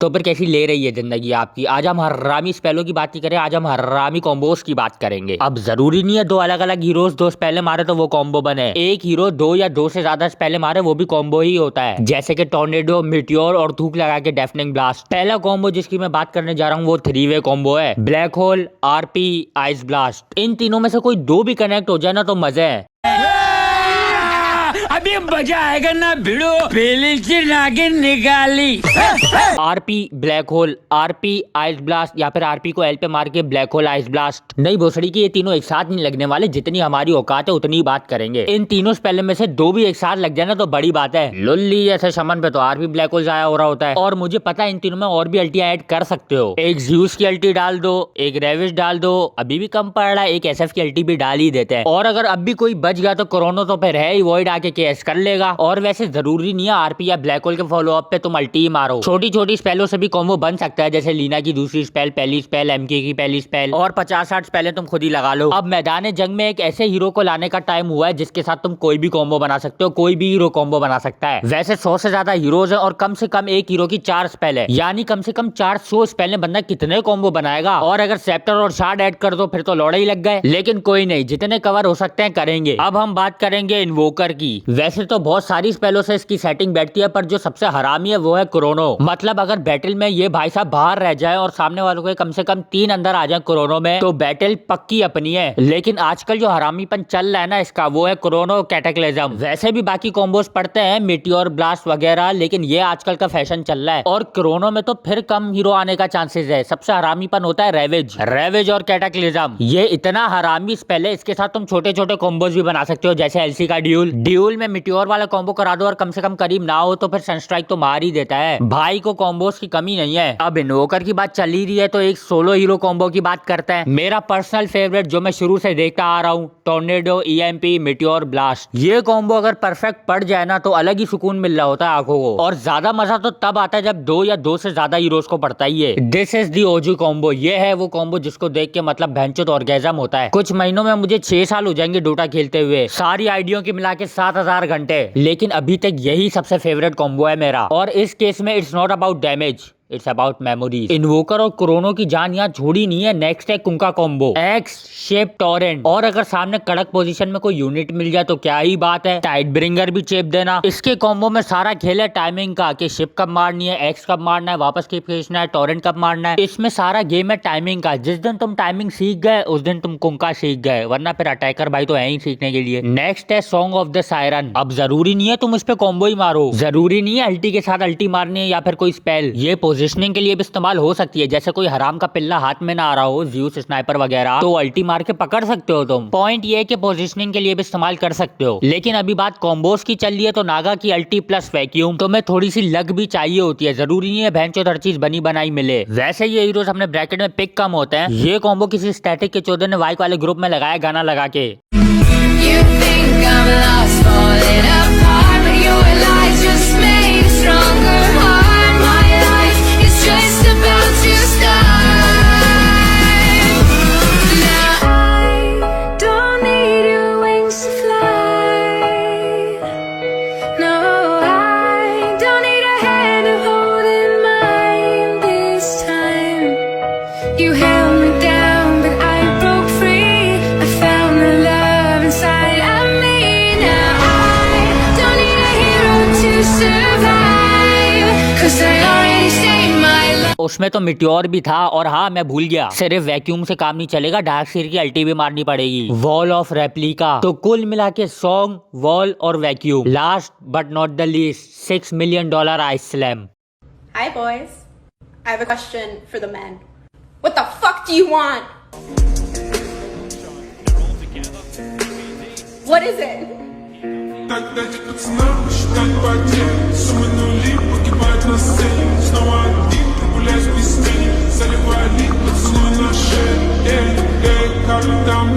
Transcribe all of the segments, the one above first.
तो फिर कैसी ले रही है जिंदगी आपकी। आज हम हरामी स्पेलों की बात नहीं करें, आज हम हरामी कॉम्बोस की बात करेंगे। अब जरूरी नहीं है दो अलग अलग हीरोज दो स्पेले मारे तो वो कॉम्बो बने। एक हीरो दो या दो से ज्यादा स्पेले मारे वो भी कॉम्बो ही होता है, जैसे कि टॉर्नेडो, मिटियोर और थूक लगा के डेफनिंग ब्लास्ट। पहला कॉम्बो जिसकी मैं बात करने जा रहा हूँ वो 3-वे कॉम्बो है, black hole, RP, ice blast. इन तीनों में से कोई दो भी कनेक्ट हो जाए ना तो मजे है। अभी मजा आएगा ना भिड़ो, पहले से नागिन निकाली। RP black hole, RP ice blast या फिर आरपी को एल पे मार के ब्लैक होल आइस ब्लास्ट। नहीं भोसड़ी की ये तीनों एक साथ नहीं लगने वाले, जितनी हमारी औकात है उतनी ही बात करेंगे। इन तीनों स्पेल में से दो भी एक साथ लग जाए ना तो बड़ी बात है। लुल्ली जैसे शमन पे तो आरपी ब्लैक होल जाया हो रहा होता है, और मुझे पता है इन तीनों में और भी अल्टी ऐड कर सकते हो। एक ज्यूस की अल्टी डाल दो, एक रेविश डाल दो, अभी भी कम पड़ रहा है, एक एसएफ की अल्टी भी डाल ही देते हैं। और अगर अब भी कोई बच गया तो कोरोना तो फिर है ही, वॉइड आके केस कर लेगा। और वैसे जरूरी नहीं है आरपी या ब्लैक होल के फॉलो अप पे तुम अल्टी ही मारो, छोटी छोटी स्पेलों से भी कॉम्बो बन सकता है, जैसे लीना की दूसरी स्पेल, पहली स्पेल, एमके की पहली स्पेल, और 50-60 स्पेलें तुम खुद ही लगा लो। अब मैदान जंग में एक ऐसे हीरो को लाने का टाइम हुआ है जिसके साथ तुम कोई भी कॉम्बो बना सकते हो, कोई भी हीरो कॉम्बो बना सकता है। वैसे 100 से ज्यादा हीरोज है और कम से कम एक हीरो की 4 स्पेल है, यानी कम से कम 400 स्पेल में बंदा कितने कॉम्बो बनाएगा। और अगर सेप्टर और शार्ड ऐड कर दो फिर तो लौड़े ही लग गए, लेकिन कोई नहीं, जितने कवर हो सकते हैं करेंगे। अब हम बात करेंगे इन्वोकर की। वैसे तो बहुत सारी स्पेलों से इसकी सेटिंग बैठती है, पर जो सबसे हरामी है वो है क्रोनो। मतलब अगर बैटल में ये भाई साहब बाहर रह जाए और सामने वालों के कम से कम 3 अंदर आ जाए क्रोनो में तो बैटल पक्की अपनी है। लेकिन आजकल जो हरामीपन चल रहा है ना इसका, वो है क्रोनो कैटेक्लिज्म। वैसे भी बाकी कॉम्बोज पड़ते हैं, मिटियोर, ब्लास्ट वगैरह, लेकिन ये आजकल का फैशन चल रहा है। और क्रोनो में तो फिर कम हीरो आने का चांसेस है। सबसे हरामीपन होता है रेवेज और कैटेक्लिज्म। ये इतना हरामी स्पेल है, इसके साथ तुम छोटे छोटे कॉम्बोज भी बना सकते हो, जैसे एलसी का ड्यूल में मिटियोर वाला कॉम्बो करा दो और कम से कम करीब ना हो तो फिर सनस्ट्राइक तो मार ही देता है। भाई को कॉम्बोज की कमी नहीं है। अब इन्वोकर की बात चल ही रही है तो एक सोलो हीरो कॉम्बो की बात करते हैं। मेरा पर्सनल फेवरेट जो मैं शुरू से देखता आ रहा हूँ, टॉर्नेडो, ईएमपी, मिटियोर, ब्लास्ट। ये कॉम्बो अगर परफेक्ट पड़ जाए ना तो अलग ही सुकून मिल रहा होता है आंखों को। और ज्यादा मजा तो तब आता है जब दो या दो से ज्यादा हीरोज को पड़ता ही है। This is the OG combo. ये है वो कॉम्बो जिसको देख के मतलब भैंचोद ऑर्गेजम होता है। कुछ महीनों में मुझे 6 साल हो जाएंगे डोटा खेलते हुए, सारी आईडियों की मिला के 7000 घंटे, लेकिन अभी तक यही सबसे फेवरेट कॉम्बो है मेरा। और इस केस में it's not about damage, it's about memories. Invoker और क्रोनो की जान यहाँ छोड़ी नहीं है। नेक्स्ट है कुंका कॉम्बो, एक्स शेप टॉरेंट। और अगर सामने कड़क पोजीशन में कोई यूनिट मिल जाए तो क्या ही बात है, टाइड ब्रिंगर भी चेप देना। इसके कॉम्बो में सारा खेल है टाइमिंग का, कि शिप कब मारनी है, एक्स कब मारना है, वापस किप खींचना है, टॉरेंट कब मारना है। इसमें सारा गेम है टाइमिंग का। जिस दिन तुम टाइमिंग सीख गए उस दिन तुम कुंका सीख गए, वरना फिर अटैकर भाई तो है ही सीखने के लिए। नेक्स्ट है सॉन्ग ऑफ द सायरन। अब जरूरी नहीं है तुम इस पे कॉम्बो ही मारो, जरूरी नहीं है अल्टी के साथ अल्टी मारनी है या फिर कोई स्पेल। ये पोजिशनिंग के लिए भी इस्तेमाल हो सकती है, जैसे कोई हराम का पिल्ला हाथ में ना आ रहा हो, ज्यूस स्नाइपर वगैरह, तो अल्टी मार के पकड़ सकते हो तुम। पॉइंट ये है कि पोजिशनिंग के लिए भी इस्तेमाल कर सकते हो। लेकिन अभी बात कॉम्बोस की चल रही है तो नागा की अल्टी प्लस वैक्यूम तो में थोड़ी सी लग भी चाहिए होती है, जरूरी नहीं है भैंचोद हर चीज बनी बनाई मिले। वैसे ये हीरोज अपने ब्रैकेट में पिक कम होते हैं। ये कॉम्बो किसी स्टैटिक के चौधरी ने वाइक वाले ग्रुप में लगाया गाना लगा के। You held me down, but I broke free. I found the love inside of me. Now I don't need a hero to survive, 'cause I already saved my life. उसमें तो मिटियोर भी था, और हाँ मैं भूल गया, सिर्फ वैक्यूम से काम नहीं चलेगा, डार्क सीर की अल्टी भी मारनी पड़ेगी, वॉल ऑफ रेप्लिका। तो कुल मिला के सॉन्ग, वॉल और vacuum. Last but not the least, $6 million ice slam. Hi boys, I have a question for the men. What the fuck do you want? What is it? Так дайте пацанам посчитать потери. Суммы нули погибают на сцене. Снова один, гуляешь без тени. Заливай лик, поцелуй на шее. Эй, как там,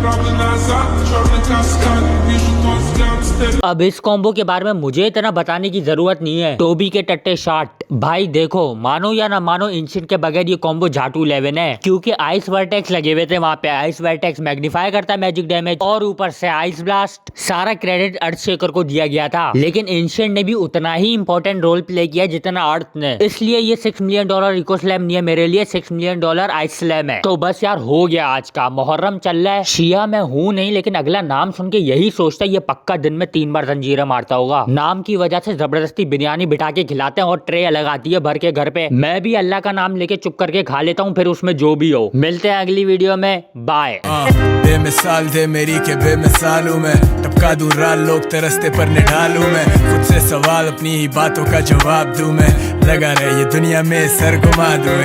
правда назад, черный каскад. Вижу твой взгляд, стель. अब इस combo के बारे में मुझे इतना बताने की जरूरत नहीं है। टोबी के टट्टे शॉट भाई देखो, मानो या ना मानो, एंशिएंट के बगैर ये कॉम्बो झाटू 11 है, क्योंकि आइस वर्टेक्स लगे हुए थे वहाँ पे। आइस वर्टेक्स मैग्नीफाई करता है मैजिक डैमेज और ऊपर से आइस ब्लास्ट। सारा क्रेडिट अर्थशेकर को दिया गया था, लेकिन एंशिएंट ने भी उतना ही इंपॉर्टेंट रोल प्ले किया जितना अर्थ ने। इसलिए ये $6 मिलियन इको स्लैम नहीं है मेरे लिए, $6 मिलियन आइस स्लैम है। तो बस यार हो गया आज का। मुहर्रम चल रहा है, शिया मैं हूँ नहीं, लेकिन अगला नाम सुन के यही सोचता है ये पक्का दिन में 3 बार जंजीरें मारता होगा। नाम की वजह से जबरदस्ती बिरयानी बिठा के खिलाते हैं और ट्रे अलग आती है भर के घर पे। मैं भी अल्लाह का नाम लेके चुप करके खा लेता हूँ, फिर उसमें जो भी हो। मिलते हैं अगली वीडियो में, बाय। बेमिसाल दे मेरी के बेमिसाल हूँ मैं, टपका दूं राल लोग तरसते पर निढालूं मैं। खुद से सवाल अपनी ही बातों का जवाब दूं मैं, लगा रहे ये दुनिया में सर घुमा दूं।